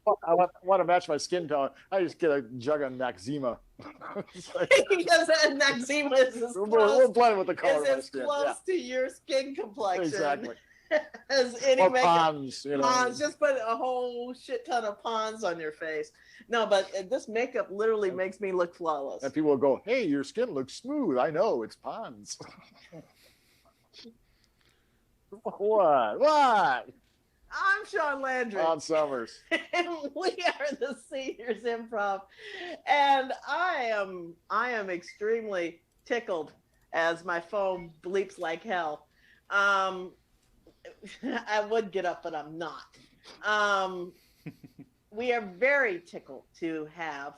want to match my skin tone. I just get a jug of Noxzema. Because Noxzema is as we'll blend with the color of my skin. Close to your skin complexion. Exactly. As any or Pond's, you know. Pond's, just put a whole shit ton of Pond's on your face. No, but this makeup literally makes me look flawless. And people will go, "Hey, your skin looks smooth." I know, it's Pond's. What? I'm Shaun Landry. On Summers. And we are the Seniors Improv. And I am extremely tickled as my phone bleeps like hell. I would get up, but I'm not. We are very tickled to have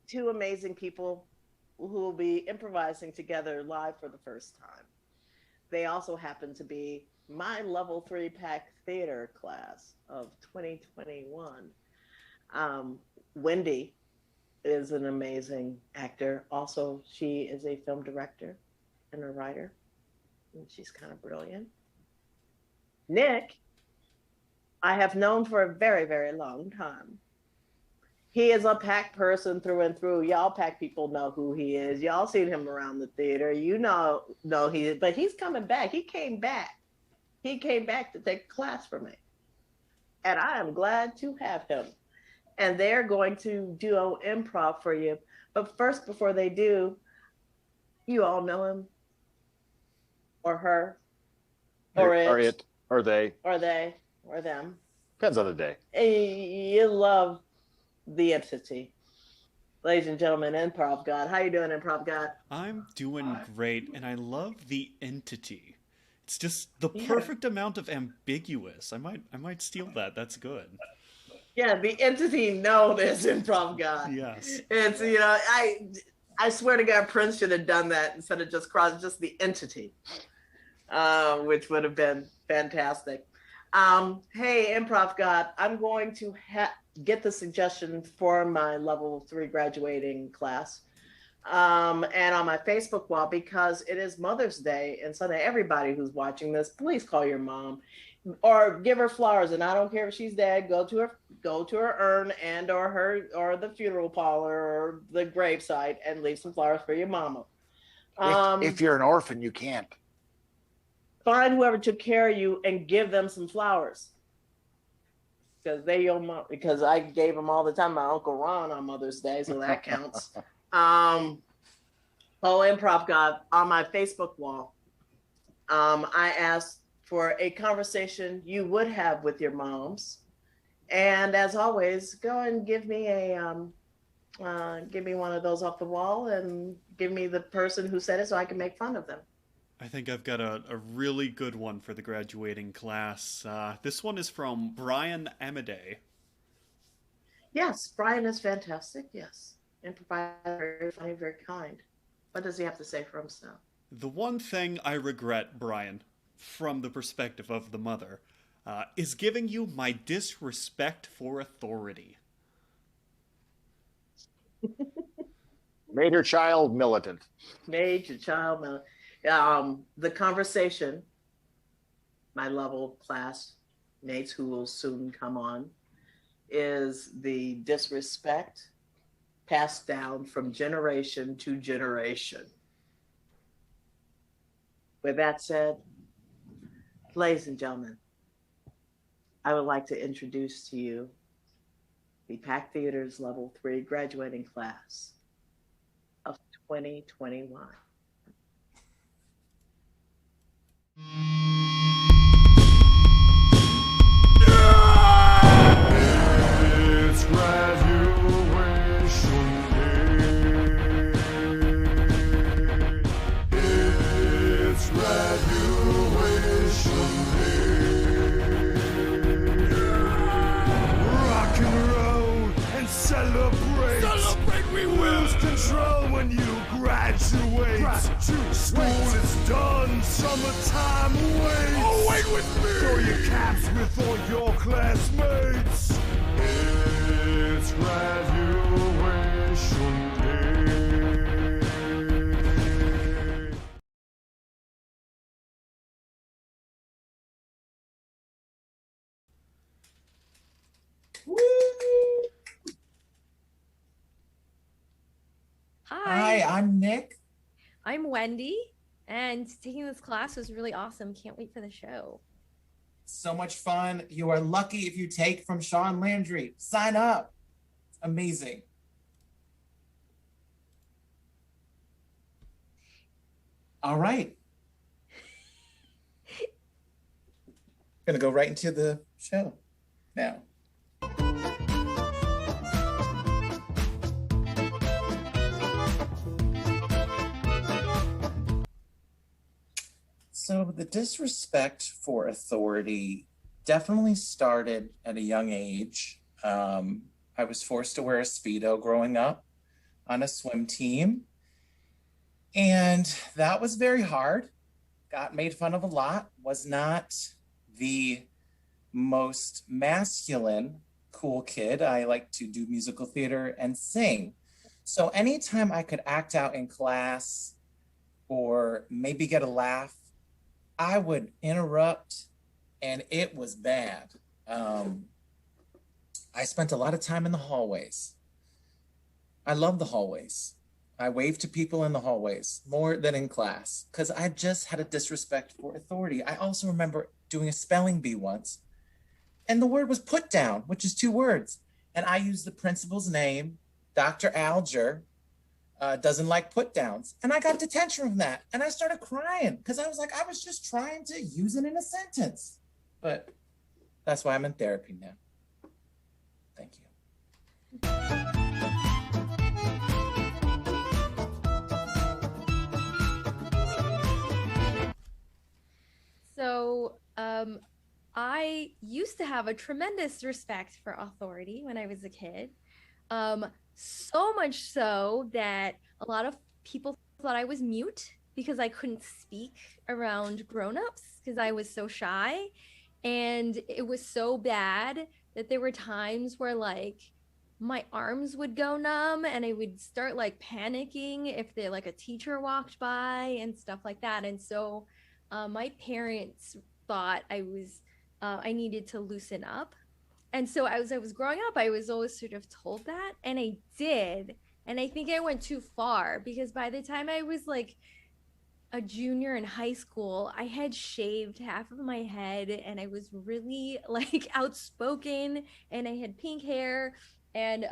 two amazing people who will be improvising together live for the first time. They also happen to be my level 3 PAC theater class of 2021. Wendy is an amazing actor. Also, she is a film director and a writer, and she's kind of brilliant. Nick, I have known for a very, very long time. He is a PAC person through and through. Y'all PAC people know who he is. Y'all seen him around the theater. You know he is, but he's coming back. He came back to take a class from me. And I am glad to have him. And they're going to do improv for you. But first, before they do, you all know him or her or it or they or them. Depends on the day. You love the entity. Ladies and gentlemen, Improv God. How you doing, Improv God? I'm doing great, and I love the entity. It's just the perfect amount of ambiguous. I might steal that. That's good. Yeah, the entity known as Improv God. Yes. It's, you know, I swear to God, Prince should have done that instead of just the entity, which would have been fantastic. Hey, Improv God, I'm going to get the suggestion for my level 3 graduating class. And on my Facebook wall, because it is Mother's Day, and so to everybody who's watching this, please call your mom or give her flowers. And I don't care if she's dead, go to her urn and or the funeral parlor or the gravesite and leave some flowers for your mama. If you're an orphan, you can't. Find whoever took care of you and give them some flowers. Because I gave them all the time my Uncle Ron on Mother's Day, so that counts. Improv God, on my Facebook wall, I asked for a conversation you would have with your moms, and as always, go and give me one of those off the wall, and give me the person who said it so I can make fun of them. I think I've got a really good one for the graduating class. This one is from Brian Amadei. Yes, Brian is fantastic. Yes, improviser, very funny, very kind. What does he have to say for himself? The one thing I regret, Brian, from the perspective of the mother, is giving you my disrespect for authority. Made her child militant. Made your child militant. The conversation, my level class mates who will soon come on, is the disrespect passed down from generation to generation. With that said, ladies and gentlemen, I would like to introduce to you the PAC Theater's Level 3 graduating class of 2021. It's graduation day. It's graduation day. Rock and roll and celebrate. Celebrate, we will. Lose control when you graduate. School is done, summertime waits. Oh, wait with me. Throw your caps with all your classmates. It's graduation day. I'm Nick. I'm Wendy, and taking this class was really awesome. Can't wait for the show. So much fun. You are lucky if you take from Shaun Landry. Sign up. It's amazing. All right. Gonna go right into the show now. So the disrespect for authority definitely started at a young age. I was forced to wear a Speedo growing up on a swim team. And that was very hard. Got made fun of a lot. Was not the most masculine cool kid. I like to do musical theater and sing. So anytime I could act out in class or maybe get a laugh, I would interrupt, and it was bad. I spent a lot of time in the hallways. I love the hallways. I waved to people in the hallways more than in class because I just had a disrespect for authority. I also remember doing a spelling bee once, and the word was put down, which is 2 words. And I used the principal's name, Dr. Alger, doesn't like put downs. And I got detention from that. And I started crying because I was like, I was just trying to use it in a sentence. But that's why I'm in therapy now. Thank you. So, I used to have a tremendous respect for authority when I was a kid. So much so that a lot of people thought I was mute because I couldn't speak around grown-ups because I was so shy. And it was so bad that there were times where like my arms would go numb and I would start like panicking if they like a teacher walked by and stuff like that. And so my parents thought I needed to loosen up. And so as I was growing up, I was always sort of told that, and I did. And I think I went too far because by the time I was like a junior in high school, I had shaved half of my head and I was really like outspoken and I had pink hair and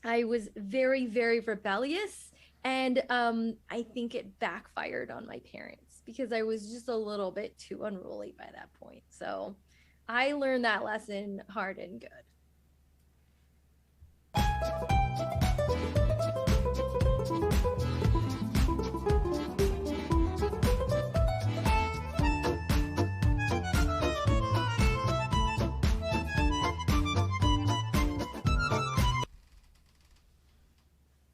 I was very, very rebellious. And I think it backfired on my parents because I was just a little bit too unruly by that point. So I learned that lesson hard and good.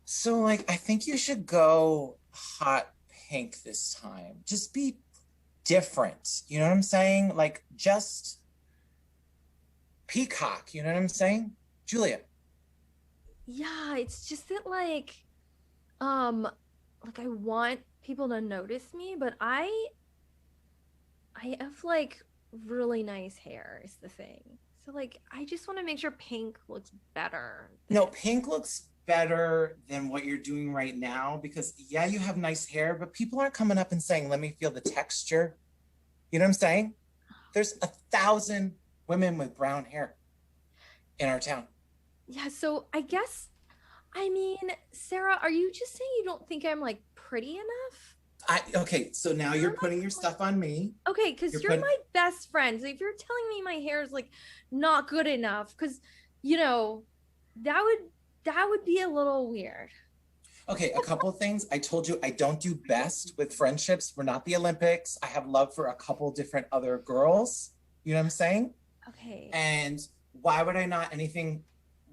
So like, I think you should go hot pink this time. Just be different. You know what I'm saying? Like just peacock. You know what I'm saying? Julia. Yeah, it's just that like I want people to notice me, but I have like really nice hair is the thing. So like I just want to make sure pink looks better. No, pink looks better than what you're doing right now because yeah, you have nice hair, but people aren't coming up and saying, let me feel the texture. You know what I'm saying? There's 1,000 women with brown hair in our town. Yeah, so I guess, I mean, Sarah, are you just saying you don't think I'm like pretty enough? Okay, so now you're putting your stuff on me. Okay, because you're my best friend. So if you're telling me my hair is like not good enough, because you know, that would be a little weird. Okay, a couple of things. I told you I don't do best with friendships. We're not the Olympics. I have love for a couple different other girls. You know what I'm saying? Okay. And why would I not anything?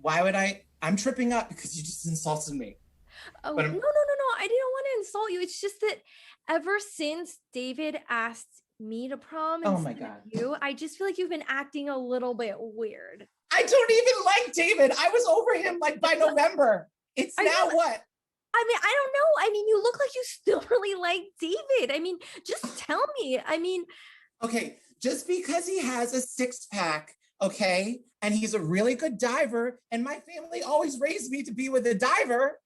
Why would I? I'm tripping up because you just insulted me. Oh, no. I didn't want to insult you. It's just that ever since David asked me to prom instead of you, I just feel like you've been acting a little bit weird. I don't even like David. I was over him like by November. It's now what? I mean, I don't know. I mean, you look like you still really like David. I mean, just tell me. I mean. Okay, just because he has a 6-pack, okay, and he's a really good diver, and my family always raised me to be with a diver,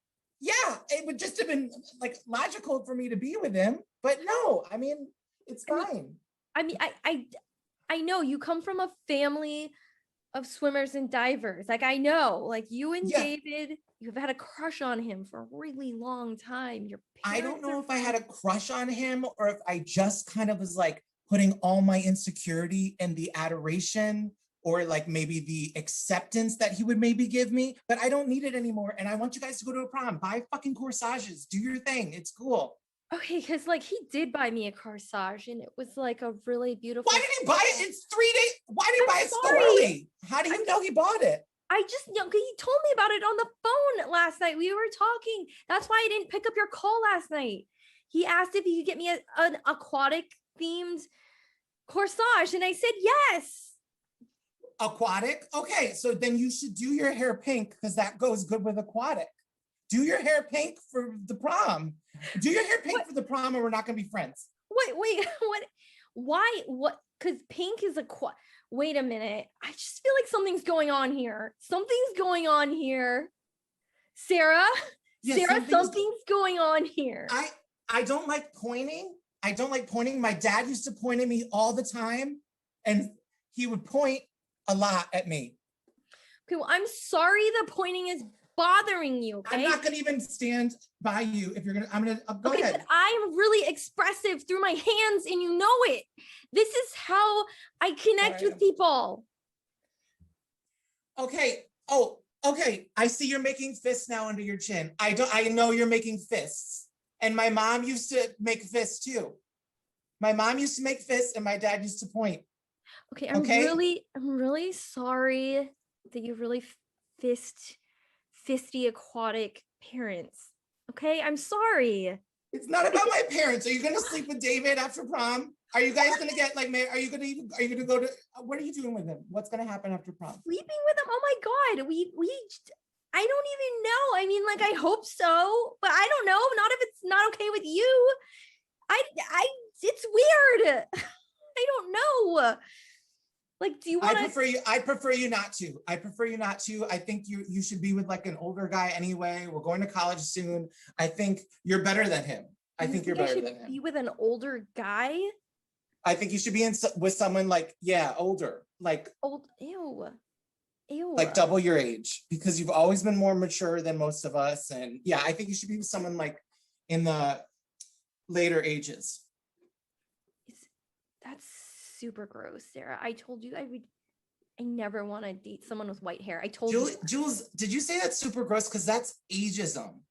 yeah, it would just have been like logical for me to be with him. But no, I mean, it's fine. I know you come from a family of swimmers and divers. Like, I know, like you and David, you've had a crush on him for a really long time. Your I parents don't know are if I had a crush on him or if I just kind of was like putting all my insecurity in the adoration or like maybe the acceptance that he would maybe give me, but I don't need it anymore. And I want you guys to go to a prom, buy fucking corsages, do your thing. It's cool. Okay, because like he did buy me a corsage and it was like a really beautiful. Why did he buy it? It's 3 days. Why did he buy it so sorry. early? How do you know he bought it? I just, you know, he told me about it on the phone last night. We were talking. That's why I didn't pick up your call last night. He asked if he could get me an aquatic themed corsage and I said yes. Aquatic? Okay, so then you should do your hair pink because that goes good with aquatic. Do your hair pink for the prom. Do your hair pink for the prom or we're not going to be friends. Wait, what? Why? What? Because pink is wait a minute. I just feel like something's going on here. Something's going on here. Sarah? Yeah, something's going on here. I don't like pointing. I don't like pointing. My dad used to point at me all the time and he would point a lot at me. Okay, well, I'm sorry the pointing is bothering you, okay? I'm not gonna even stand by you if you're gonna, go ahead. But I'm really expressive through my hands and you know it. This is how I connect with people. Okay, okay. I see you're making fists now under your chin. I know you're making fists. And my mom used to make fists too. My mom used to make fists and my dad used to point. Okay, I'm really sorry that you really fisty aquatic parents. Okay, I'm sorry. It's not about my parents. Are you gonna sleep with David after prom? Are you guys gonna get like married? Are you gonna go to? What are you doing with him? What's gonna happen after prom? Sleeping with him? Oh my God, I don't even know. I mean, like, I hope so, but I don't know. Not if it's not okay with you. It's weird. I don't know. Like, do you want to? I prefer you not to. I think you should be with like an older guy anyway. We're going to college soon. I think you're better than him. I think you're better than him. Be with an older guy? I think you should be with someone like, older. Like old. Ew. Like double your age because you've always been more mature than most of us. And yeah, I think you should be with someone like in the later ages. That's super gross, Sarah. I told you I never want to date someone with white hair. I told you. Jules, did you say that's super gross? Because that's ageism.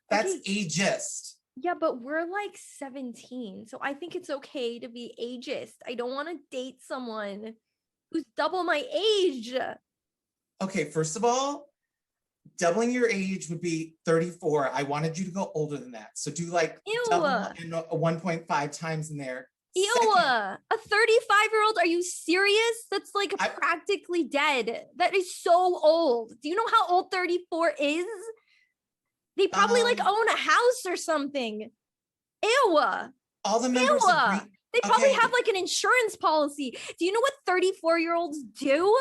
That's ageist. Yeah, but we're like 17. So I think it's okay to be ageist. I don't want to date someone who's double my age. Okay, first of all, doubling your age would be 34. I wanted you to go older than that. So do like double and a 1.5 times in there. Ew, a 35-year-old? Are you serious? That's like practically dead. That is so old. Do you know how old 34 is? They probably like own a house or something. Ew. All the members agree. They probably have like an insurance policy. Do you know what 34-year-olds do?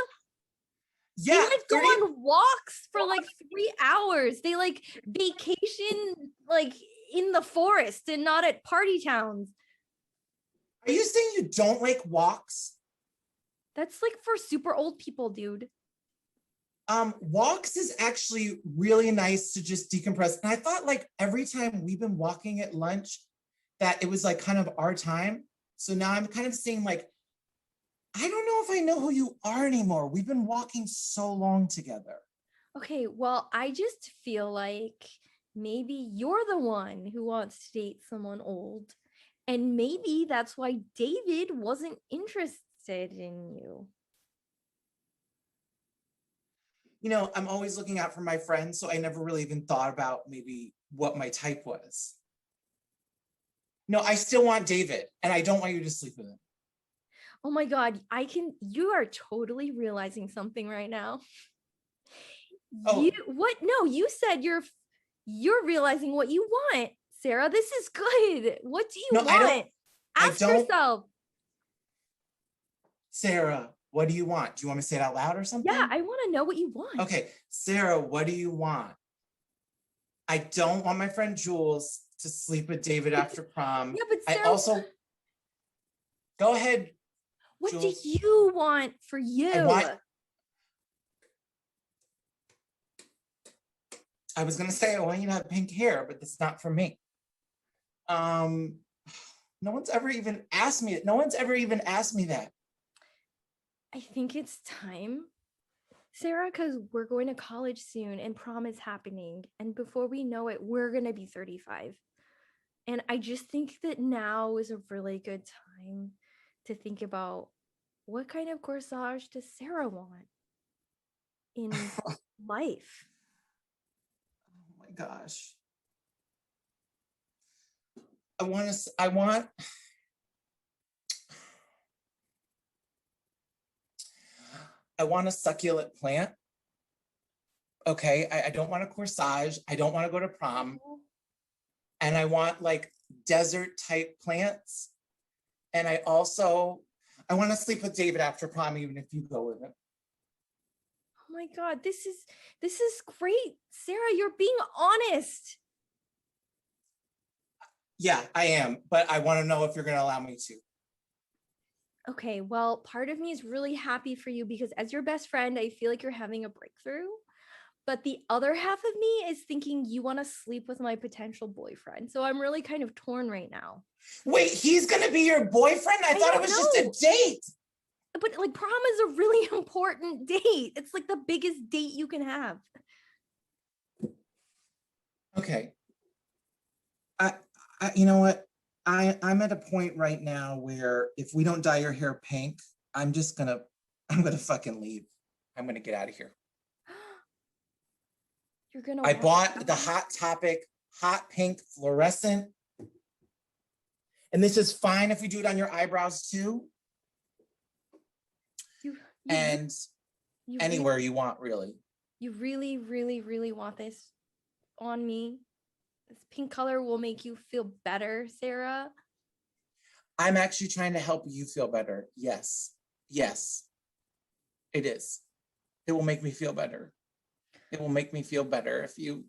Yeah, they like go on walks for like 3 hours. They like vacation like in the forest and not at party towns. Are you saying you don't like walks? That's like for super old people, dude. Walks is actually really nice to just decompress. And I thought like every time we've been walking at lunch that it was like kind of our time. So now I'm kind of saying like, I don't know if I know who you are anymore. We've been walking so long together. Okay, well, I just feel like maybe you're the one who wants to date someone old. And maybe that's why David wasn't interested in you. You know, I'm always looking out for my friends, so I never really even thought about maybe what my type was. No, I still want David, and I don't want you to sleep with him. Oh my God, you are totally realizing something right now. Oh. You said you're realizing what you want, Sarah. This is good. What do you want? Ask yourself. Sarah, what do you want? Do you want me to say it out loud or something? Yeah, I want to know what you want. Okay, Sarah, what do you want? I don't want my friend Jules to sleep with David after prom. Yeah, but Sarah, I also go ahead. what Jules. do you want for you? I was gonna say I want you to have pink hair, but that's not for me. No one's ever even asked me. No one's ever even asked me that. I think it's time, Sarah, because we're going to college soon and prom is happening. And before we know it, we're going to be 35. And I just think that now is a really good time to think about what kind of corsage does Sarah want in life? Oh my gosh. I want a succulent plant. Okay, I don't want a corsage. I don't want to go to prom. And I want like desert type plants. And I want to sleep with David after prom, even if you go with him. Oh my God, this is great. Sarah, you're being honest. Yeah, I am, but I want to know if you're going to allow me to. Okay, well, part of me is really happy for you because as your best friend, I feel like you're having a breakthrough. But the other half of me is thinking you want to sleep with my potential boyfriend. So I'm really kind of torn right now. Wait, he's going to be your boyfriend? I thought it was just a date. But like prom is a really important date. It's like the biggest date you can have. Okay. You know what? I'm at a point right now where if we don't dye your hair pink, I'm gonna fucking leave. I'm gonna get out of here. You're gonna. I bought the Hot Topic hot pink fluorescent, and this is fine if we do it on your eyebrows too. And anywhere you want, really. You really, really, really want this on me? This pink color will make you feel better, Sarah. I'm actually trying to help you feel better. Yes. Yes. It is. It will make me feel better. It will make me feel better if you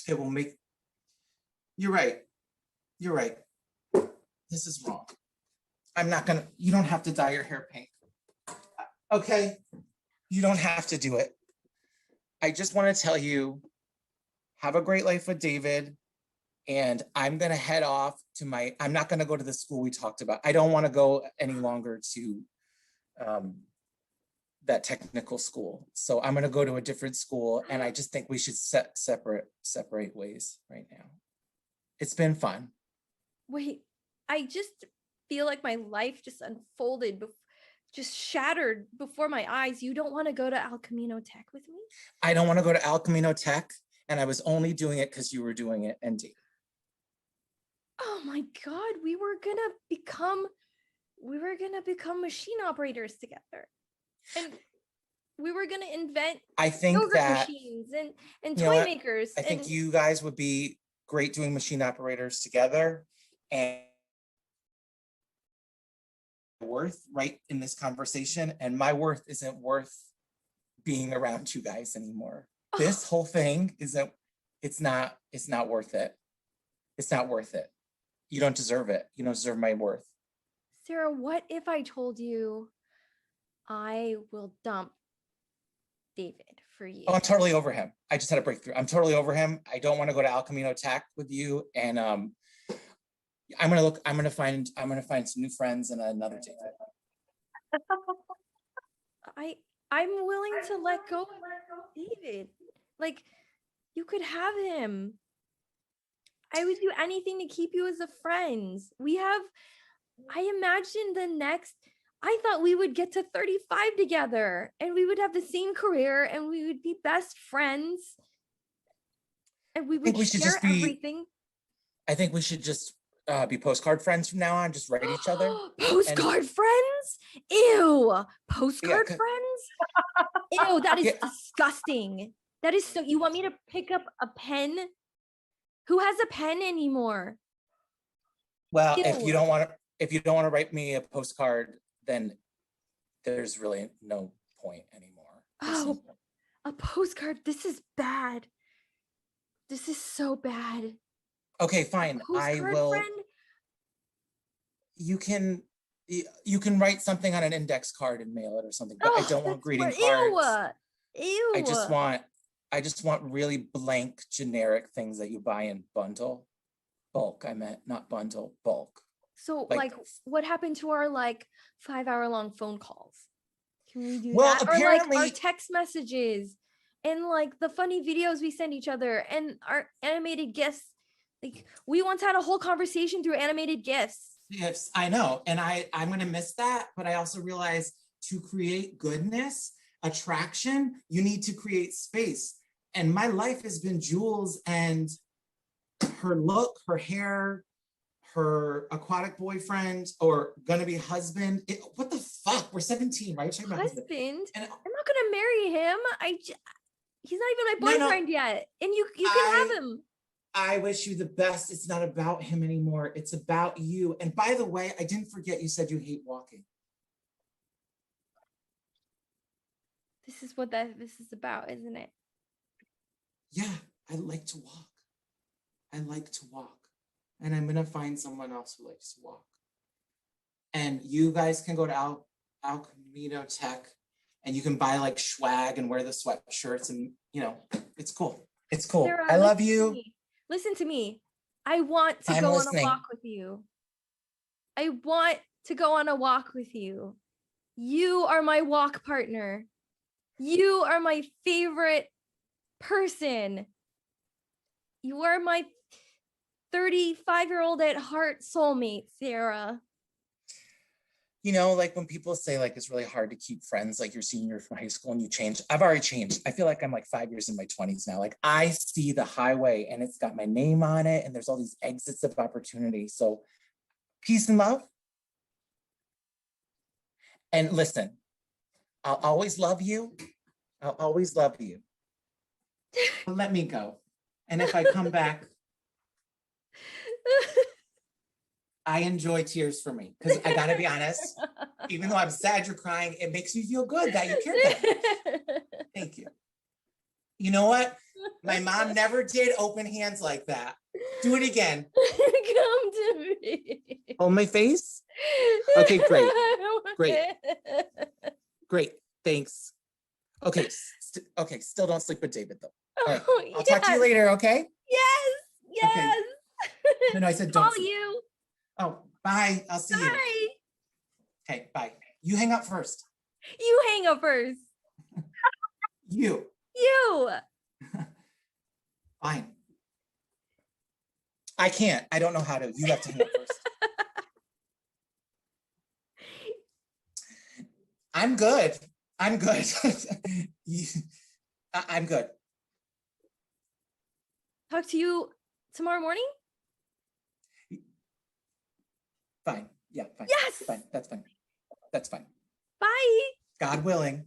it will make. You're right. You're right. This is wrong. You don't have to dye your hair pink. Okay? You don't have to do it. I just want to tell you, have a great life with David. And I'm going to head off to I'm not going to go to the school we talked about. I don't want to go any longer to that technical school. So I'm going to go to a different school. And I just think we should separate ways right now. It's been fun. Wait, I just feel like my life just unfolded, just shattered before my eyes. You don't want to go to El Camino Tech with me? I don't want to go to El Camino Tech. And I was only doing it because you were doing it, and David. Oh my God, we were gonna become machine operators together, and we were gonna invent yogurt machines and toy makers. I think you guys would be great doing machine operators together, and worth right in this conversation, and my worth isn't worth being around you guys anymore. This whole thing it's not worth it. It's not worth it. You don't deserve it. You don't deserve my worth. Sarah, what if I told you I will dump David for you? Oh, I'm totally over him. I just had a breakthrough. I'm totally over him. I don't want to go to El Camino Tech with you. And I'm gonna find some new friends and another date. I'm willing to let go of David. Like, you could have him. I would do anything to keep you as a friend. I thought we would get to 35 together and we would have the same career and we would be best friends and we would share everything. I think we should just be postcard friends from now on. Just write each other. Postcard friends? Ew. Postcard friends? Ew, that is disgusting. That is so. You want me to pick up a pen? Who has a pen anymore? Well, ew. if you don't want to write me a postcard, then there's really no point anymore. A postcard. This is bad. This is so bad. Okay, fine. I Postcard will. friend? You can write something on an index card and mail it or something, but I don't want greeting cards. Ew. I just want really blank generic things that you buy in bundle. Bulk, I meant, not bundle, bulk. So like what happened to our like 5-hour-long phone calls? Can we do Well, that? apparently- Or like our text messages and like the funny videos we send each other and our animated gifs. Like we once had a whole conversation through animated gifs. Yes, I know. And I'm going to miss that. But I also realize to create goodness, attraction, you need to create space. And my life has been Jules and her look, her hair, her aquatic boyfriend or gonna be husband. What the fuck? We're 17, right? Husband? And I'm not going to marry him. He's not even my boyfriend yet. And you can have him. I wish you the best. It's not about him anymore. It's about you. And by the way, I didn't forget you said you hate walking. This is what this is about, isn't it? Yeah, I like to walk. I like to walk. And I'm gonna find someone else who likes to walk. And you guys can go to Al Camino Tech and you can buy like swag and wear the sweatshirts and it's cool. It's cool. Sarah, I love you. Listen to me. I want to go on a walk with you. I want to go on a walk with you. You are my walk partner. You are my favorite person. You are my 35-year-old at heart soulmate, Sarah. Like when people say like it's really hard to keep friends, like your senior from high school and you change. I've already changed. I feel like I'm like 5 years in my 20s now. Like I see the highway and it's got my name on it and there's all these exits of opportunity. So peace and love. And listen, I'll always love you. I'll always love you. But let me go. And if I come back, I enjoy tears for me because I gotta be honest, even though I'm sad you're crying, it makes me feel good that you care that much. Thank you. You know what? My mom never did open hands like that. Do it again. Come to me. Hold my face? Okay, great. Thanks. Okay, still don't sleep with David though. All right. I'll talk to you later, okay? Yes. Okay. No, I said don't. Call sleep. you. Oh, bye. I'll see you. Bye. Okay, bye. You hang up first. You hang up first. You. Fine. I can't. I don't know how to. You have to hang up first. I'm good. I'm good. I'm good. Talk to you tomorrow morning? Fine. Yeah, fine. Yes. Fine. That's fine. That's fine. Bye. God willing.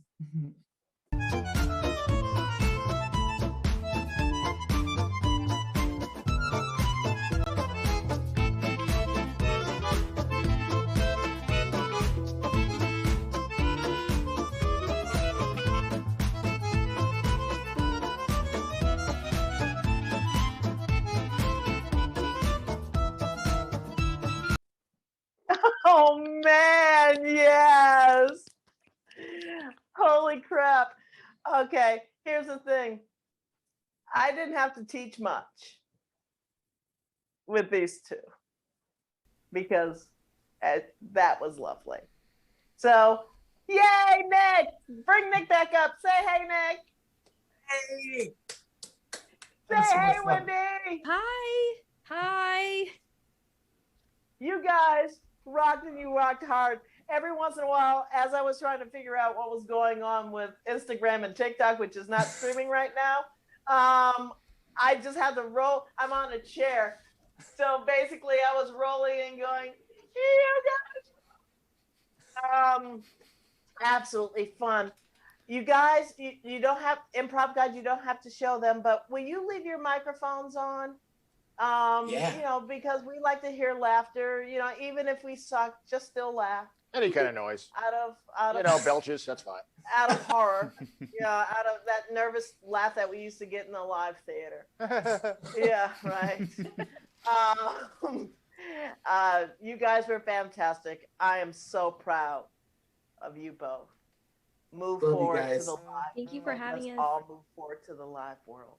Oh man, yes. Holy crap. Okay, here's the thing. I didn't have to teach much with these two because that was lovely. So, yay, Nick! Bring Nick back up. Say hey, Nick. Hey. Say hey, Wendy. Hi. You guys rocked and you rocked hard. Every once in a while, as I was trying to figure out what was going on with Instagram and TikTok, which is not streaming right now, I just had to roll. I'm on a chair. So basically, I was rolling and going, you guys. Absolutely fun. You guys, you don't have improv guys, you don't have to show them, but will you leave your microphones on? Yeah. You know, because we like to hear laughter. You know, even if we suck, just still laugh Any kind of noise. out You of know, belches, that's fine. out of horror. You know, out of that nervous laugh that we used to get in the live theater. Yeah, right. You guys were fantastic. I am so proud of you both. Move Love you forward to guys. the live. Thank you for world. having Let's us. all move forward to the live world.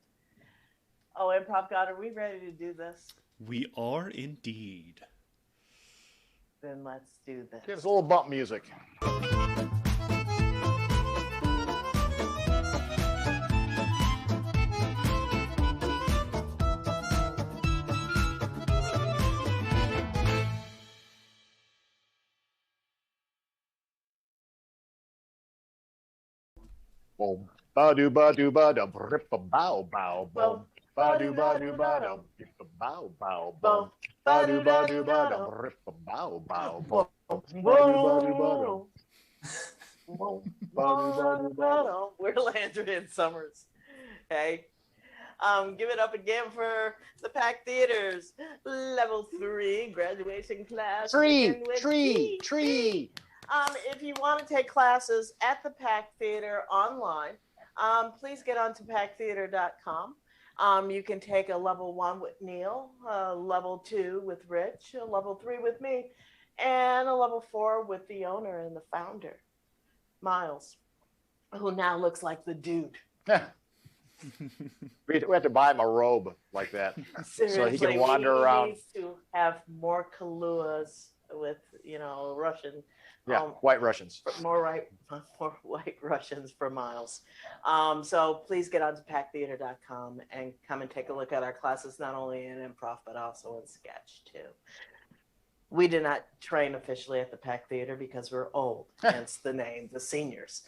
Oh, Improv God, are we ready to do this? We are indeed. Then let's do this. Give us a little bump music. Boom. Ba-do ba-do ba-dum, rip-a-bow-bow, boom. Ba-do ba-do-ba-dum, rip-a-bow-bow, boom. Ba-do ba-do-ba-dum, rip-a-bow-bow, boom. Ba-do-ba-do-ba-dum. Ba-do-ba-do-ba-dum. We're Landry and Summers. Hey. Give it up again for the Pack Theaters Level 3 graduation class. Tree. If you want to take classes at the Pack Theater online, please get onto packtheater.com. You can take a level 1 with Neil, a level 2 with Rich, a level 3 with me, and a level 4 with the owner and the founder, Miles, who now looks like the dude. We have to buy him a robe like that. Seriously, he can wander around. He needs to have more Kaluas with, you know, Russian. Yeah, white Russians. More white Russians for Miles. So please get onto packtheater.com and come and take a look at our classes, not only in improv, but also in sketch too. We did not train officially at the Pack Theater because we're old, hence the name, the Seniors.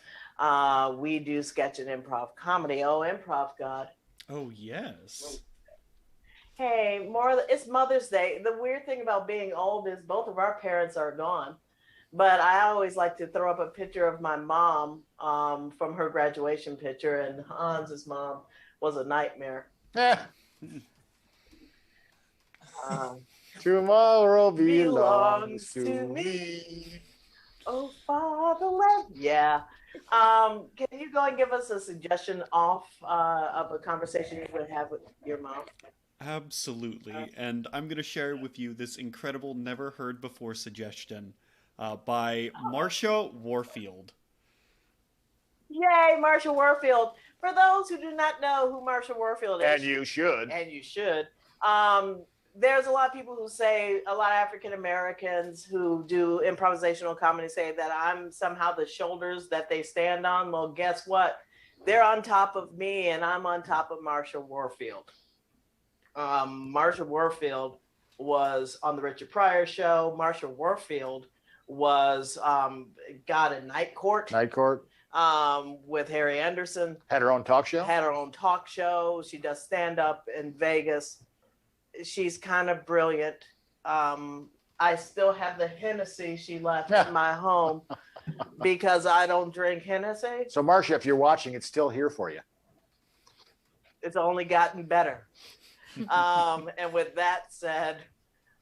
We do sketch and improv comedy. Oh, Improv God. Oh, yes. Hey, it's Mother's Day. The weird thing about being old is both of our parents are gone. But I always like to throw up a picture of my mom from her graduation picture, and Hans's mom was a nightmare. Tomorrow belongs to me. Oh, Fatherland. Yeah. Can you go and give us a suggestion of a conversation you would have with your mom? Absolutely. And I'm going to share with you this incredible, never heard before suggestion by Marsha Warfield. Yay, Marsha Warfield. For those who do not know who Marsha Warfield is. And you should. There's a lot of people who say, a lot of African Americans who do improvisational comedy say that I'm somehow the shoulders that they stand on. Well, guess what? They're on top of me and I'm on top of Marsha Warfield. Marsha Warfield was on the Richard Pryor show. Marsha Warfield was got a Night Court. With Harry Anderson. Had her own talk show. She does stand up in Vegas. She's kind of brilliant. I still have the Hennessy she left in my home because I don't drink Hennessy. So Marsha, if you're watching, it's still here for you. It's only gotten better. And with that said,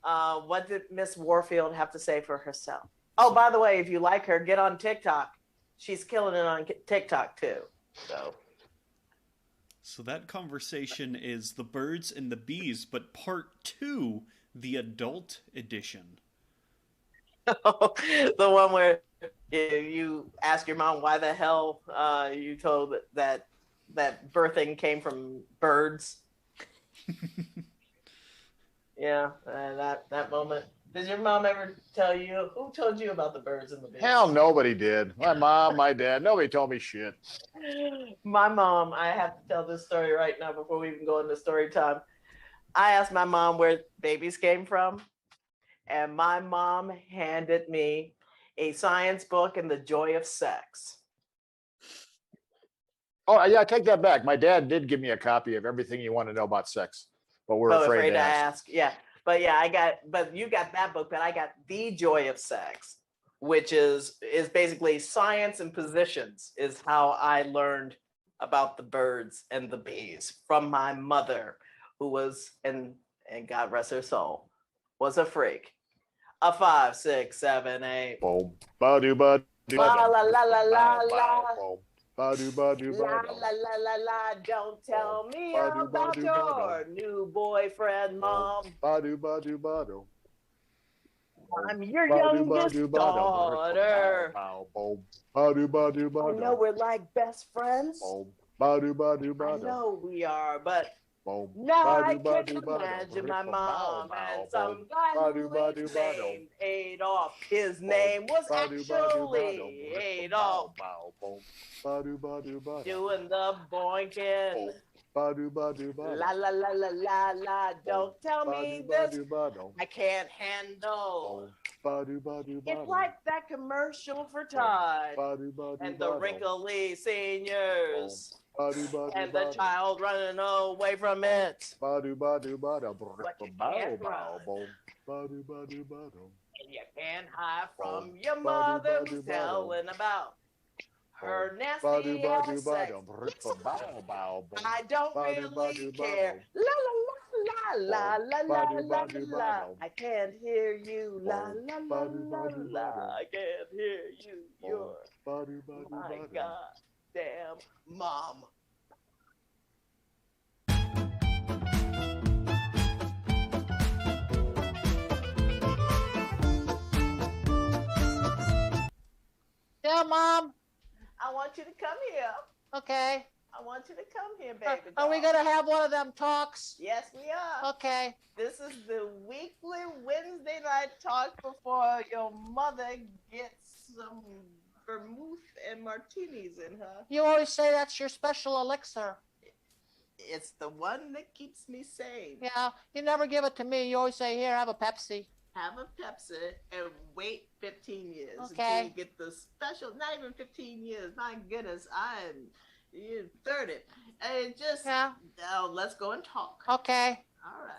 what did Miss Warfield have to say for herself? Oh, by the way, if you like her, get on TikTok. She's killing it on TikTok too. So that conversation is The Birds and the Bees, but part 2, the adult edition. The one where you ask your mom why the hell you told that birthing came from birds. Yeah, that moment. Did your mom ever tell you? Who told you about the birds and the bees? Hell, nobody did. My mom, my dad, nobody told me shit. My mom, I have to tell this story right now before we even go into story time. I asked my mom where babies came from, and my mom handed me a science book and the joy of sex. Oh, yeah, I take that back. My dad did give me a copy of Everything You Want to Know About Sex, but we're afraid to ask. Yeah. But yeah, but you got that book, but I got The Joy of Sex, which is basically science and positions is how I learned about the birds and the bees from my mother, who was, and and God rest her soul, was a freak. A 5, 6, 7, 8. Boom. Ba-do-ba. La la la la la la. Ba-do-ba-do-ba. La la la la la. Don't tell me about your new boyfriend, Mom. Ba-do-ba-do-ba-do. I'm your youngest daughter. I know we're like best friends. I know we are, but now I can imagine my mom and some guy who is named Adolf. His name was actually Adolf. Doing the boinking. La la la la la la. Don't tell me this. I can't handle. It's like that commercial for Tide and the wrinkly seniors and the child running away from it. But you can't run. And you can't hide from your mother who's telling about her nasty ass sex. I don't really care. La la la la la la la la. I can't hear you. La la la la la. I can't hear you. You're my goddamn mom. Yeah, Mom. I want you to come here. Okay. I want you to come here, baby. Are we doll. going to have one of them talks? Yes, we are. Okay. This is the weekly Wednesday night talk before your mother gets some vermouth and martinis in her. You always say that's your special elixir. It's the one that keeps me sane. Yeah, you never give it to me. You always say, here, have a Pepsi. Have a Pepsi and wait 15 years Okay. until you get the special, not even 15 years. My goodness, you 30. And just, Yeah. now let's go and talk. Okay. All right.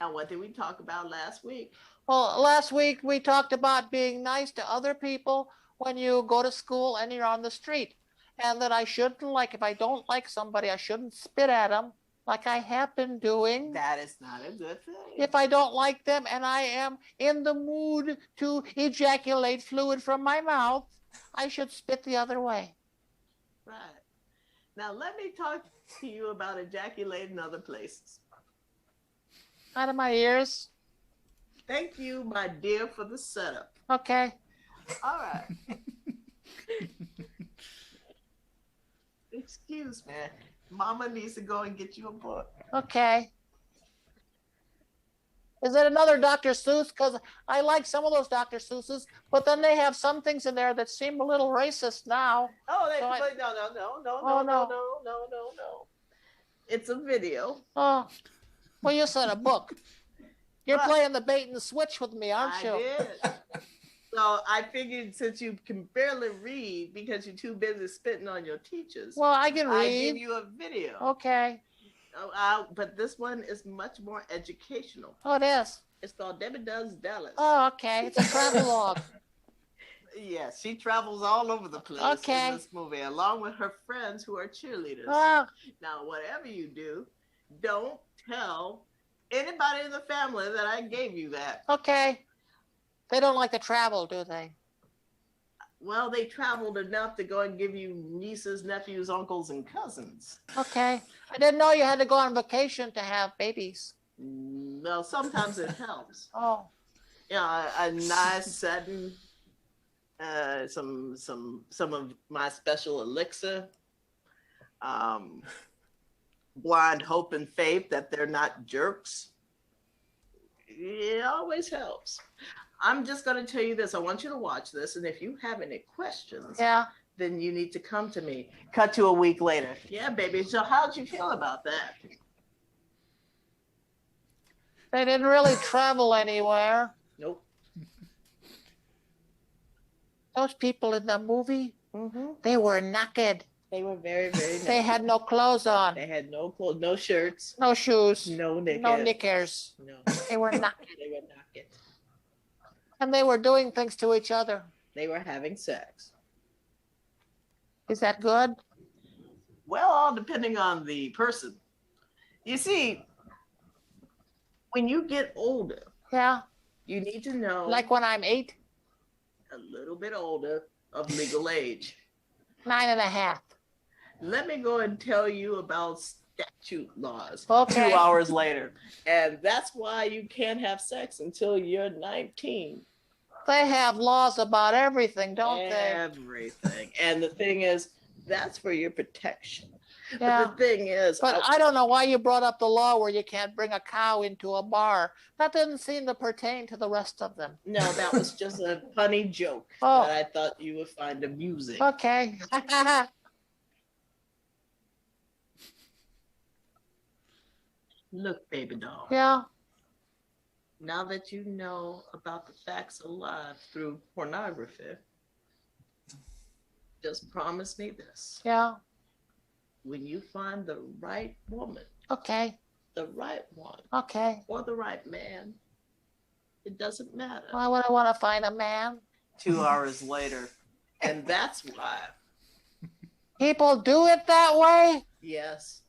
Now, what did we talk about last week? Well, last week we talked about being nice to other people when you go to school and you're on the street. And that I shouldn't, like, if I don't like somebody, I shouldn't spit at them like I have been doing. That is not a good thing. If I don't like them and I am in the mood to ejaculate fluid from my mouth, I should spit the other way. Right. Now, let me talk to you about ejaculating other places. Out of my ears. Thank you, my dear, for the setup. Okay. All right. Excuse me. Mama needs to go and get you a book. Okay. Is it another Dr. Seuss? Because I like some of those Dr. Seuss's, but then they have some things in there that seem a little racist now. Oh, So I- no. It's a video. Oh, well, you said a book. You're But- playing the bait and the switch with me, aren't you? I did. So I figured since you can barely read because you're too busy spitting on your teachers, Well, I can I give read. you a video. Okay. But this one is much more educational. Oh, it is. It's called Debbie Does Dallas. Oh, okay. It's a travelogue. Yes, she travels all over the place Okay. in this movie, along with her friends who are cheerleaders. Oh, Now, whatever you do, don't tell anybody in the family that I gave you that. okay. They don't like to travel, do they? Well, they traveled enough to go and give you nieces, nephews, uncles, and cousins. Okay. I didn't know you had to go on vacation to have babies. Well, sometimes it helps. Oh, You know, a nice setting, some of my special elixir, blind hope and faith that they're not jerks. It always helps. I'm just going to tell you this. I want you to watch this, and if you have any questions, yeah. then you need to come to me. Cut to a week later. Yeah, baby. So how'd you feel about that? They didn't really travel anywhere. Nope. Those people in the movie, Mm-hmm. they were naked. They were very, very nice. They had no clothes on, They had no clothes, no shirts, no shoes, no knickers. no knickers. No, They were naked. they were naked. And they were doing things to each other. They were having sex. Is that good? Well, all depending on the person. You see, When you get older, Yeah. you need to know, Like when I'm 8, a little bit older of legal age. 9.5. Let me go and tell you about statute laws Okay. 2 hours later. And that's why you can't have sex until you're 19. They have laws about everything, don't they? Everything. And the thing is, that's for your protection. Yeah. But the thing is, But I don't know why you brought up the law where you can't bring a cow into a bar. That didn't seem to pertain to the rest of them. no, that was just a funny joke Oh. that I thought you would find amusing. Okay. Look, baby doll. Yeah. Now that you know about the facts of life through pornography, just promise me this. Yeah. When you find the right woman, Okay. the right one, Okay. or the right man, it doesn't matter. Why would I want to find a man? 2 hours later. And that's why, People do it that way? yes,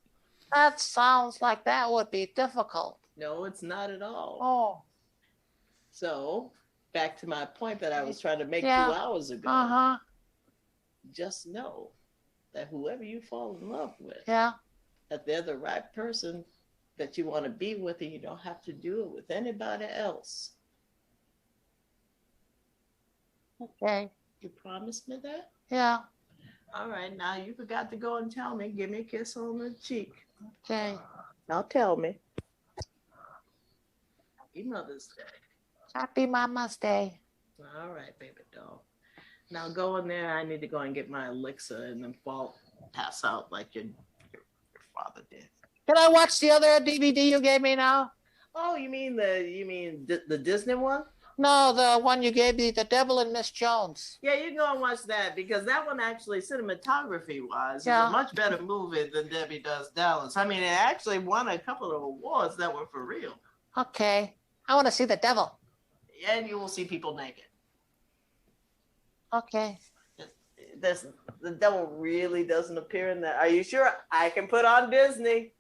That sounds like that would be difficult. no, it's not at all. Oh. So, back to my point that I was trying to make Yeah. 2 hours ago, Uh-huh. just know that whoever you fall in love with, Yeah. that they're the right person that you want to be with, and you don't have to do it with anybody else. Okay. You promise me that? Yeah. All right, now you forgot to go and tell me. Give me a kiss on the cheek. Okay. Now tell me. Happy Mother's Day. Happy Mama's Day. All right, baby doll. Now go in there. I need to go and get my elixir and then pass out like your father did. Can I watch the other DVD you gave me now? Oh, you mean the Disney one? No, the one you gave me, The Devil and Miss Jones. Yeah, you go and watch that because that one actually, cinematography wise, is Yeah. a much better movie than Debbie Does Dallas. I mean, it actually won a couple of awards that were for real. Okay. I want to see The Devil. And you will see people naked. Okay. The devil really doesn't appear in that. Are you sure? I can put on Disney.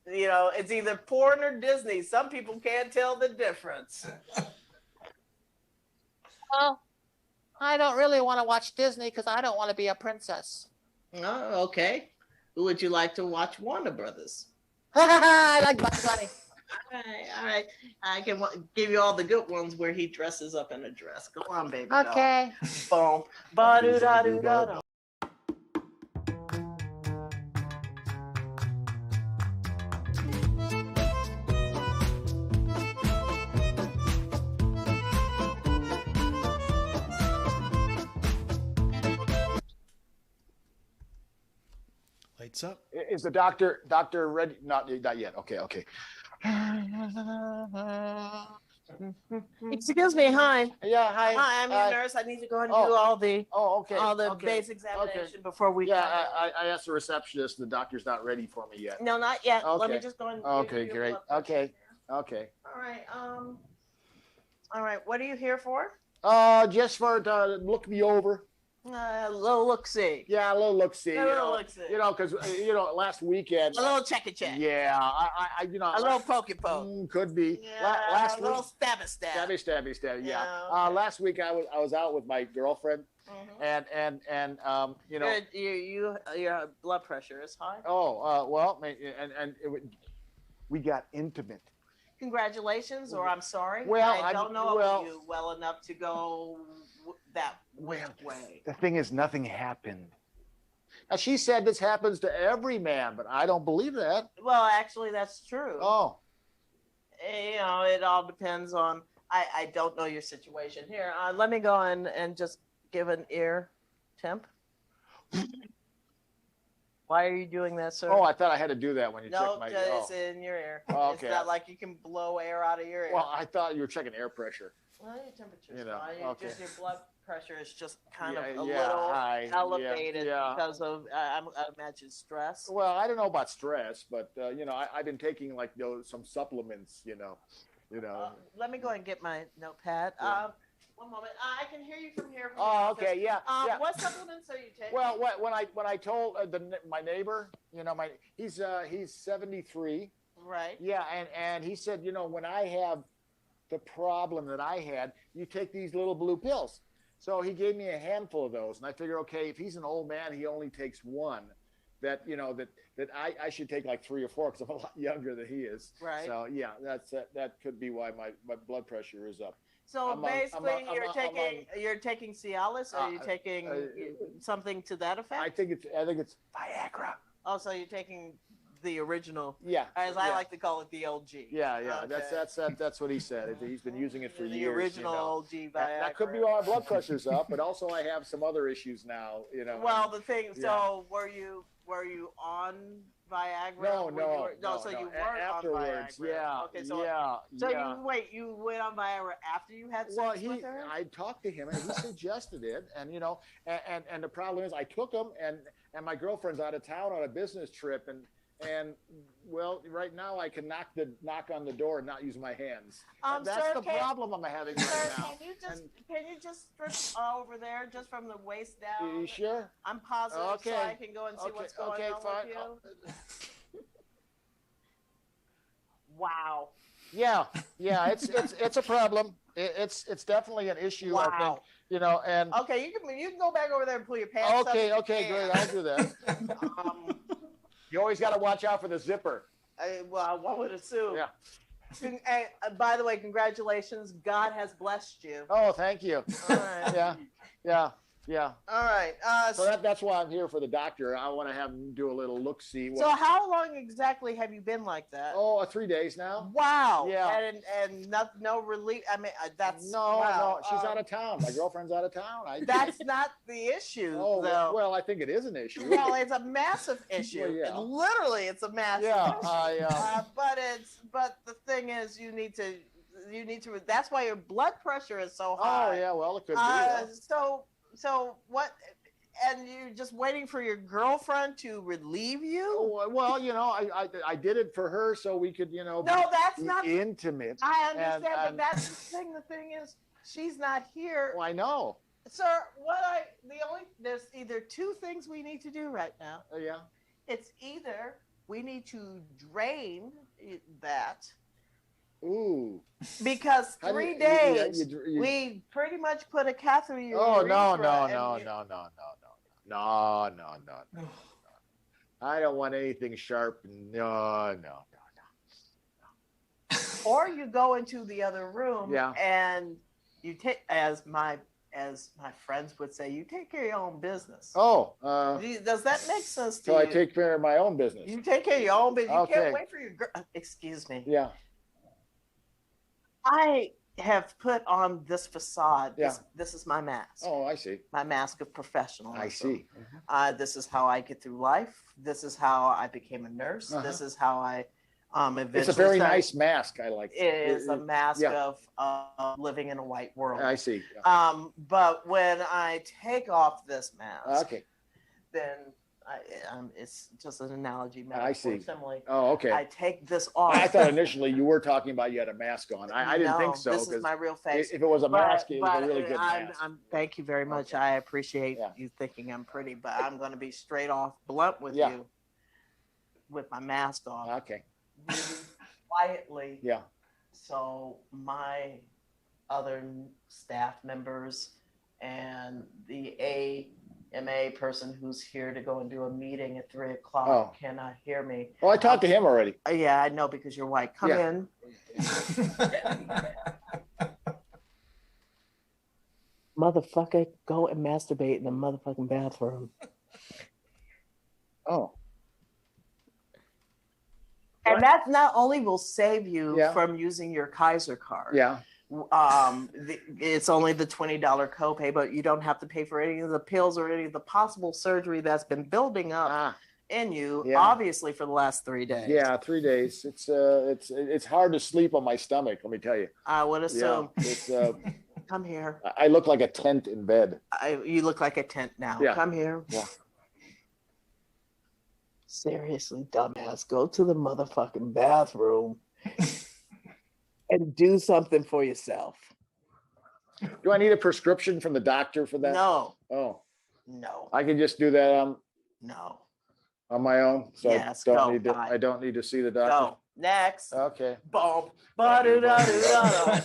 You know, it's either porn or Disney. Some people can't tell the difference. Well, I don't really want to watch Disney because I don't want to be a princess. Oh, okay. Who would you like to watch? Warner Brothers. I like Bugs Bunny. All right. I can give you all the good ones where he dresses up in a dress. Go on, baby. doll. Okay. Boom. Ba-do-da-do-da-do. Lights up. Is the doctor ready? Not yet. Okay. Excuse me, hi. Yeah. Hi. Hi, I'm your nurse. I need to go and do oh. all the Okay. base examination before we. Yeah, I asked the receptionist. The doctor's not ready for me yet. No, not yet. Let me Okay. just go and. Okay, give you a great. blood pressure. Okay. All right. All right. What are you here for? Just for to look me over. A little look-see. Yeah, a little look-see. A little look-see. Because last weekend. A little check-a-check. Yeah, I A little poke-a-poke. could be. Yeah, Last a little week. stabby-stab. Stabby. Yeah. Yeah, okay. Last week I was out with my girlfriend, Mhm. and Your blood pressure is high. We got intimate. Congratulations, or I'm sorry. Well, I don't know well- you well enough to go that Well, way. the thing is, nothing happened. Now, she said this happens to every man, but I don't believe that. Well, actually, that's true. Oh, It all depends on. I don't know your situation here. Let me go and just give an ear temp. Why are you doing that, sir? I thought I had to do that when you no, checked my. it's in your ear. Oh, It's okay. not like you can blow air out of your ear. Well, I thought you were checking air pressure. Well, your temperature's You know, fine. okay. Just your blood pressure is just kind of a Yeah, little high. elevated Yeah. because of, I imagine, stress. Well, I don't know about stress, but I've been taking some supplements. Let me go and get my notepad. Yeah. One moment. I can hear you from here. From Oh, the okay, office. yeah. What supplements are you taking? Well, when I told my neighbor, he's 73, Right. Yeah, and he said, when I have the problem that I had, you take these little blue pills. So he gave me a handful of those, and I figure, okay, if he's an old man, he only takes one. That I should take like 3 or 4 because I'm a lot younger than he is. Right. So yeah, that could be why my blood pressure is up. So basically, you're taking Cialis, or you're taking something to that effect? I think it's Viagra. Oh, so you're taking the original, as I like to call it, the OG. Yeah. Okay. That's what he said. He's been using it for the years. Original OG Viagra. That could be why my blood pressure's up, but also I have some other issues now. Well, the thing. So were you on Viagra? No. So you weren't afterwards, on Viagra. yeah. Okay. So you went on Viagra after you had sex with her? I talked to him and he suggested it, and and the problem is I took him and my girlfriend's out of town on a business trip, and well, right now I can knock on the door and not use my hands. That's the problem I'm having right now. Can you just strip over there, just from the waist down? Are you sure? I'm positive, so I can go and see what's going on with you. Wow. Yeah, it's a problem. It's definitely an issue. Wow. I think, and okay, you can go back over there and pull your pants up. Okay, great. I'll do that. You always got to watch out for the zipper. Well, I would assume. Yeah. Hey, by the way, congratulations. God has blessed you. Oh, thank you. All right. Yeah. All right. So that's why I'm here for the doctor. I want to have him do a little look-see. So how long exactly have you been like that? Oh, 3 days now. Wow. Yeah. And no relief. I mean, that's no. She's out of town. My girlfriend's out of town. That's not the issue. Oh, though. Well, I think it is an issue. Well, it's a massive issue. Well, yeah. Literally, it's a massive issue. But the thing is, you need to. That's why your blood pressure is so high. Oh yeah. Well, it could be. So what? And you're just waiting for your girlfriend to relieve you? Oh, well, I did it for her so we could, No, that's not intimate. I understand, but that's the thing. The thing is, she's not here. Well, I know. Sir, there's either 2 things we need to do right now. Yeah. It's either we need to drain that. Ooh. Because 3 days, we pretty much put a catheter in your urethra. No. I don't want anything sharp. No. Or you go into the other room and you take, as my friends would say, you take care of your own business. Oh. Does that make sense to you? So I take care of my own business. You take care of your own business. You Okay. can't wait for your girl. Excuse me. Yeah. I have put on this facade. Yeah. This is my mask. Oh, I see. My mask of professionalism. I see. This is how I get through life. This is how I became a nurse. This is how I eventually. It's a very nice mask. I like. It is a mask of living in a white world. I see. But when I take off this mask, then it's just an analogy. I see. Simile. Oh, okay. I take this off. I thought initially you were talking about you had a mask on. I didn't think so. This is my real face. If it was a mask, it was a really good mask. Thank you very much. I appreciate you thinking I'm pretty, but I'm going to be straight off blunt with you with my mask on. Okay. Really quietly. Yeah. So my other staff members and the AMA person who's here to go and do a meeting at 3:00 cannot hear me. Well, I talked to him already. Yeah, I know, because you're white. Come in. Motherfucker, go and masturbate in the motherfucking bathroom. Oh. And that not only will save you from using your Kaiser card. Yeah. It's only the $20 copay, but you don't have to pay for any of the pills or any of the possible surgery that's been building up in you, obviously, for the last 3 days. Yeah, 3 days. It's hard to sleep on my stomach, let me tell you. I would assume. Yeah, it's, come here. I look like a tent in bed. You look like a tent now. Yeah. Come here. Yeah. Seriously, dumbass, go to the motherfucking bathroom and do something for yourself. Do I need a prescription from the doctor for that? No. Oh. No. I can just do that no. on my own. So yes, I don't need to see the doctor. Next. Okay. Boom. Ba-do-da-do-da-da.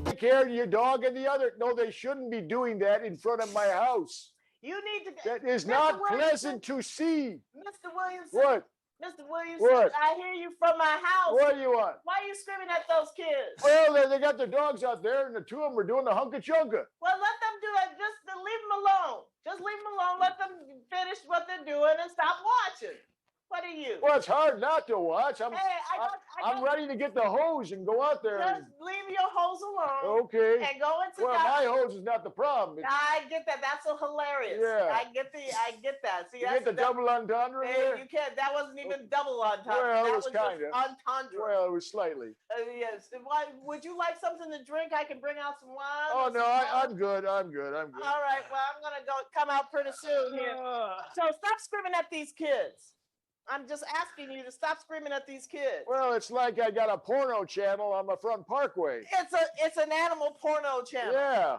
Take care of your dog and the other. No, they shouldn't be doing that in front of my house. You need to. That is Mr. not Williamson. pleasant to see. Mr. Williamson. What? Mr. Williamson, What? I hear you from my house. What do you want? Why are you screaming at those kids? Well, they got their dogs out there, and the two of them are doing the hunka chunka. Well, let them do that. Just leave them alone. Just leave them alone. Let them finish what they're doing and stop watching. What are you? Well, it's hard not to watch. I'm ready. ready to get the hose and go out there. Just leave your hose alone. Okay. And go into Well, my hose is not the problem. I get that. That's so hilarious. Yeah. I get that. See, You that's get the double entendre there? You can't. That wasn't even double entendre. Well, it that was just kinda. entendre. Well, it was slightly. Yes. Why? Would you like something to drink? I can bring out some wine. Oh, or no, some water. I'm good. I'm good. All right. Well, I'm gonna come out pretty soon here. So stop screaming at these kids. I'm just asking you to stop screaming at these kids. Well, it's like I got a porno channel on my front parkway. It's an animal porno channel. Yeah.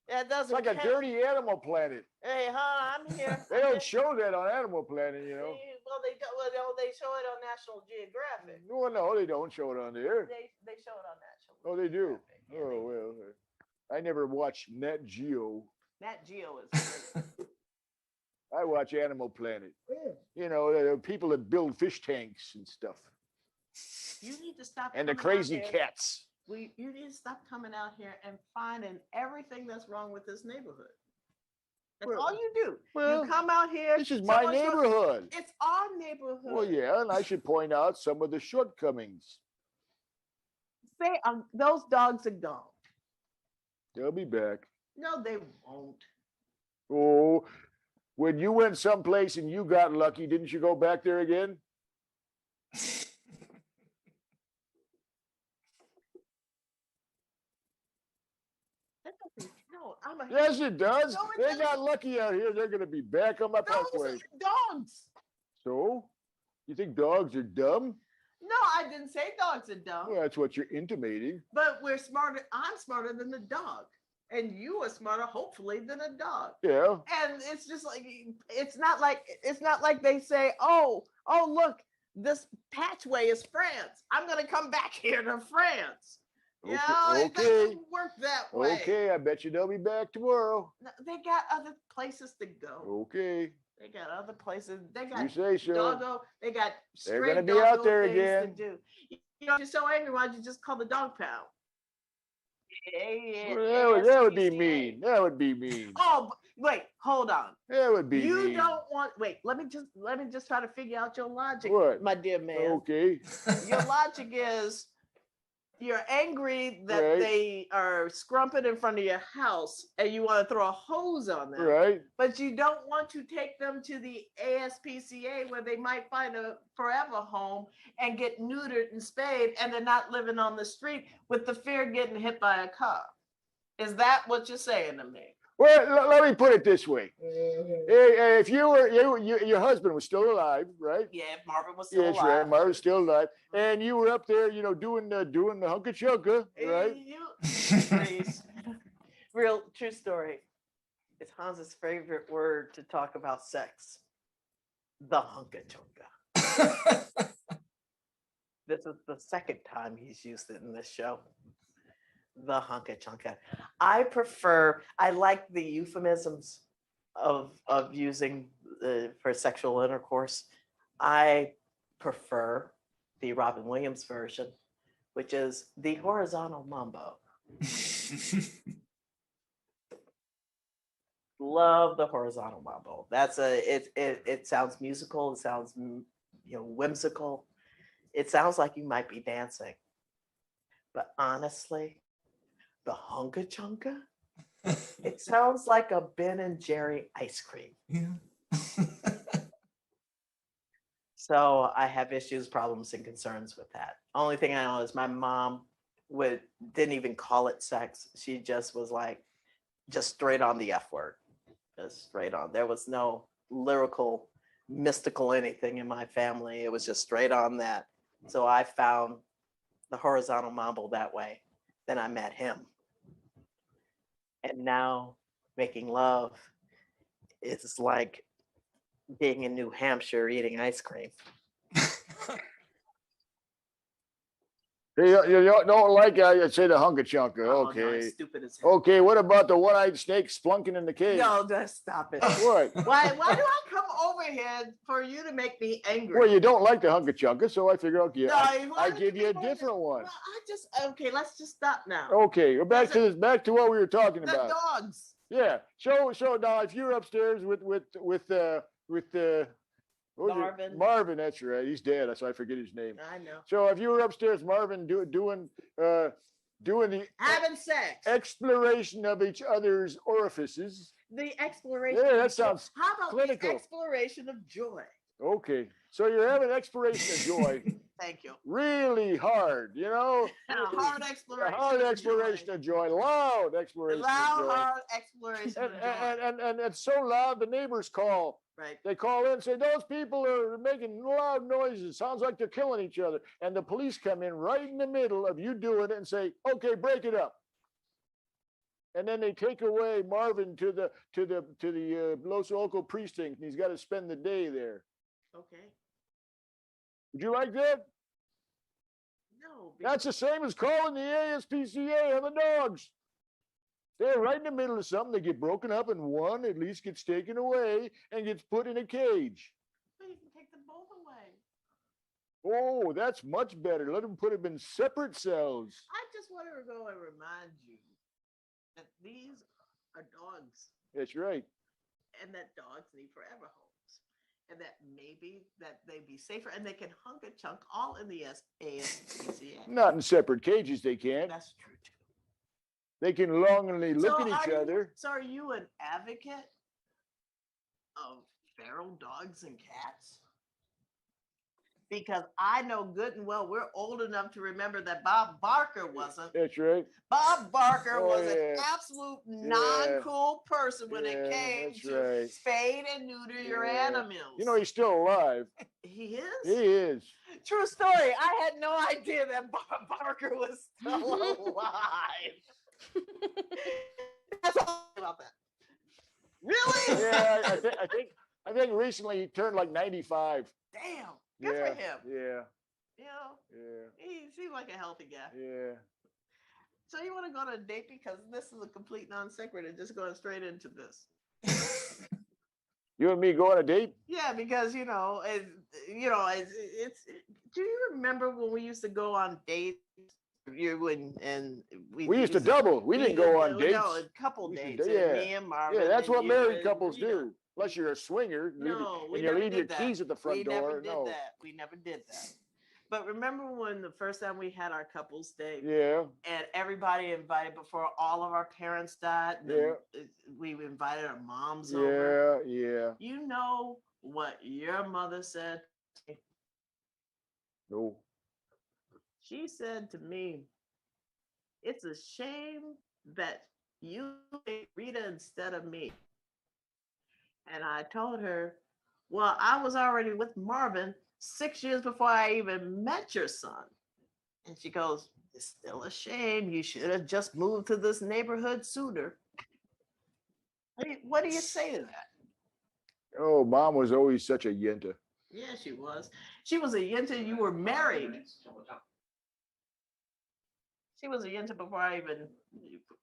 It doesn't. It's like a count. dirty Animal Planet. Hey, I'm here. They don't show that on Animal Planet, you know. Well, they show it on National Geographic. No, no, they don't show it on there. They show it on National. Oh, they do. Geographic. Yeah, Oh, well. I never watched Nat Geo. Nat Geo is great. I watch Animal Planet. You know, the people that build fish tanks and stuff. You need to stop. And the coming out crazy here. cats. You need to stop coming out here and finding everything that's wrong with this neighborhood. That's Well- all you do. well, You come out here. This is my someone's gonna- neighborhood. It's our neighborhood. Well, yeah, and I should point out some of the shortcomings. Say those dogs are gone. They'll be back. No, they won't. Oh, when you went someplace and you got lucky, didn't you go back there again? That doesn't count. I'm a Yes, it does. No, it They got doesn't. lucky out here. They're going to be back on my Those parkway. are dogs. So, you think dogs are dumb? No, I didn't say dogs are dumb. Well, that's what you're intimating. But we're smarter. I'm smarter than the dog. And you are smarter, hopefully, than a dog. Yeah. And it's just like it's not like they say, oh, look, this patchway is France. I'm gonna come back here to France. You know, it Okay. doesn't work that way. Okay, I bet you they'll be back tomorrow. No, they got other places to go. Okay. They got other places. They You got say so. doggo. They got They're straight gonna be out doggo there things again. to do. You know, if you're so angry, why don't you just call the dog pound? Well, that would be mean. That would be mean. Oh, wait, hold on. That would be You mean. don't want. Wait, let me just try to figure out your logic, What? my dear man. Okay. Your logic is you're angry that Right. they are scrumping in front of your house and you want to throw a hose on them. Right. But you don't want to take them to the ASPCA where they might find a forever home and get neutered and spayed and they're not living on the street with the fear of getting hit by a car. Is that what you're saying to me? Well, let me put it this way. If you were your husband was still alive, right? Yeah, if Marvin was still Yes, alive. right. Marvin's still alive, and you were up there, doing the hunka chunka, right? Please. Real true story. It's Hans's favorite word to talk about sex. The hunka chunka. This is the second time he's used it in this show. The hunka chunka. I like the euphemisms of using for sexual intercourse. I prefer the Robin Williams version, which is the horizontal mambo. Love the horizontal mambo. It sounds musical. It sounds whimsical. It sounds like you might be dancing. But honestly, the hunka chunka, it sounds like a Ben and Jerry ice cream. Yeah. So I have issues, problems, and concerns with that. Only thing I know is my mom didn't even call it sex. She just was like, just straight on the F word. Just straight on. There was no lyrical mystical anything in my family. It was just straight on that. So I found the horizontal mambo that way. Then I met him. And now making love is like being in New Hampshire eating ice cream. You don't like I say the hunka chunka. Oh, no, Okay. it's stupid as hell. Okay, what about the one-eyed snake splunking in the cave? No, just stop it. What? Why do I come over here for you to make me angry? Well, you don't like the hunka chunka, so I figure, okay, No, I give you a different one. Well, okay, let's just stop now. Okay, we're back to what we were talking The about. dogs. Yeah. So now if you're upstairs with what was it? Marvin. Marvin, that's right. He's dead, so I forget his name. I know. So if you were upstairs, Marvin, doing the Having sex. exploration of each other's orifices. The exploration. Yeah, that of joy. sounds How about clinical. the exploration of joy? Okay. So you're having exploration of joy Thank you. really hard, A hard A exploration. hard exploration of joy, loud exploration Loud, of joy. hard exploration of joy. And it's so loud the neighbors call. Right. They call in and say, those people are making loud noises. Sounds like they're killing each other. And the police come in right in the middle of you doing it and say, okay, break it up. And then they take away Marvin to the Los Local precinct. And he's got to spend the day there. Okay. Would you like that? No. That's the same as calling the ASPCA on the dogs. They're right in the middle of something. They get broken up and one at least gets taken away and gets put in a cage. But you can take them both away. Oh, that's much better. Let them put them in separate cells. I just want to go and remind you that these are dogs That's right. and that dogs need forever homes. And that maybe that they be safer and they can hunk a chunk all in the ASPCA. Not in separate cages, they can't. That's true too. They can longingly look at each are you- other. So are you an advocate of feral dogs and cats? Because I know good and well we're old enough to remember that Bob Barker wasn't. That's right. Bob Barker Oh, was yeah. an absolute non-cool person when it Yeah, came that's to right. spade and neuter your Yeah. animals. You know, he's still alive. He is? He is. True story. I had no idea that Bob Barker was still alive. That's all about that. Really? Yeah, I think recently he turned like 95. Damn. Good Yeah, for him. yeah, You know, yeah, he seemed like a healthy guy. yeah. So you want to go on a date because this is a complete non sequitur, just going straight into this. You and me go on a date? Yeah, because it's do you remember when we used to go on dates? We used to double. We didn't go on dates. No, a couple We used dates. to- And me and Marvin. Yeah, that's and what you married and couples Rita. do. Unless you're a swinger, No, we and you never leave did your that. keys at the front we door. never did No. that. We never did that. But remember when the first time we had our couples date? Yeah. And everybody invited before all of our parents died. and Yeah. We invited our moms over. Yeah, yeah. You know what your mother said? No. She said to me, "It's a shame that you picked Rita instead of me." And I told her, "Well, I was already with Marvin 6 years before I even met your son." And she goes, "It's still a shame. You should have just moved to this neighborhood sooner." What do you say to that? Oh, Mom was always such a yenta. Yeah, she was. She was a yenta. You were married. She was a yenta before I even.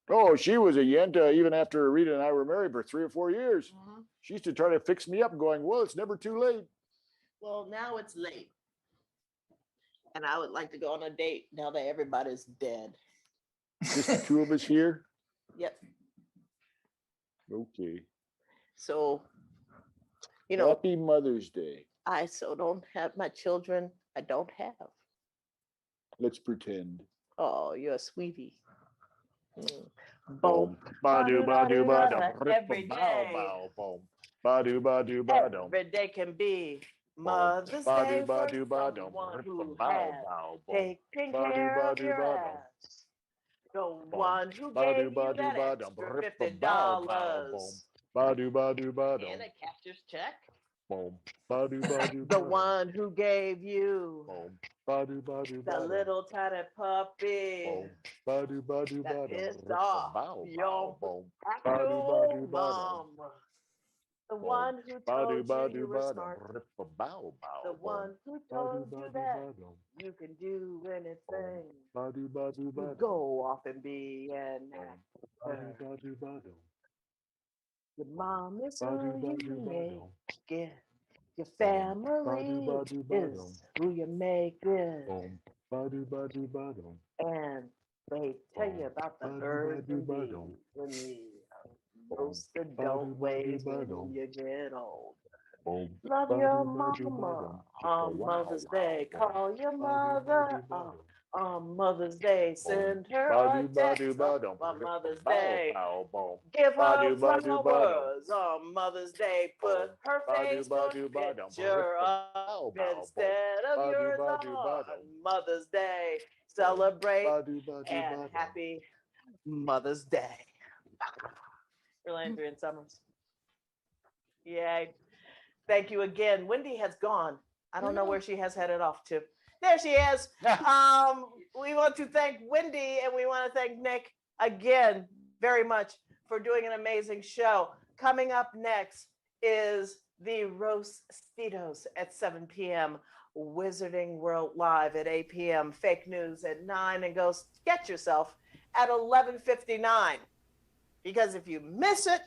Oh, she was a yenta even after Rita and I were married for 3 or 4 years. Mhm. She used to try to fix me up, going, "Well, it's never too late." Well, now it's late. And I would like to go on a date now that everybody's dead. Just the two of us here. Yep. Okay. So, Happy Mother's Day. I so don't have my children. I don't have. Let's pretend. Oh, you're a sweetie. Mm. Boom. Ba-do, ba-do, ba-dum. Every Bow, day. bow, boom. Ba-do, ba-do, ba-dum. Every day can be Mother's Ba-do, Day ba-do, for ba-dum. someone who Bow, has bow, boom. taken Ba-do, care of ba-do, your ba-dum. ass. The one who Ba-do, gave you ba-do, that ba-dum. extra Bow, bow, boom. $50 Ba-do, ba-do, ba-dum. and a captor's check. The one who gave you the little tiny puppy that pissed off your actual mom. The one who told you you were smart. The one who told you that you can do anything. You go off and be an actor. Your mom is who you make it. Your family is who you make it. And they tell you about the birds and bees and the roasted don't wait when you get old. Love your mama on Mother's Day. Call your mother on Mother's Day. Send her a text on Mother's Day. Give her flowers on Mother's Day. Put her Facebook picture up instead of yours on Mother's Day. Celebrate and happy Mother's Day. Landry and Summers. Yay. Thank you again. Wendy has gone. I don't know where she has headed off to. There she is. We want to thank Wendy and we want to thank Nick again very much for doing an amazing show. Coming up next is the Roastitos at 7 p.m. Wizarding World Live at 8 p.m. Fake News at 9 and Go Get Yourself at 11:59. Because if you miss it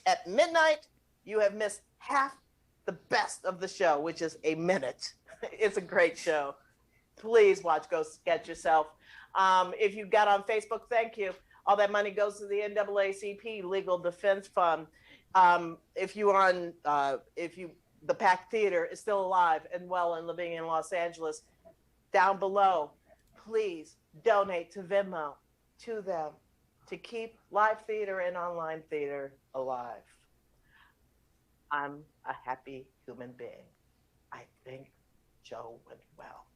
at midnight, you have missed half the best of the show, which is a minute. It's a great show. Please watch Go Get Yourself. If you got on Facebook, thank you. All that money goes to the NAACP Legal Defense Fund. The Pack Theater is still alive and well and living in Los Angeles, down below, please donate to Venmo to them to keep live theater and online theater alive. I'm a happy human being. I think Joe went well.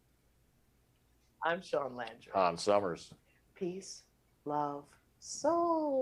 I'm Shaun Landry. Summers. Peace, love, soul.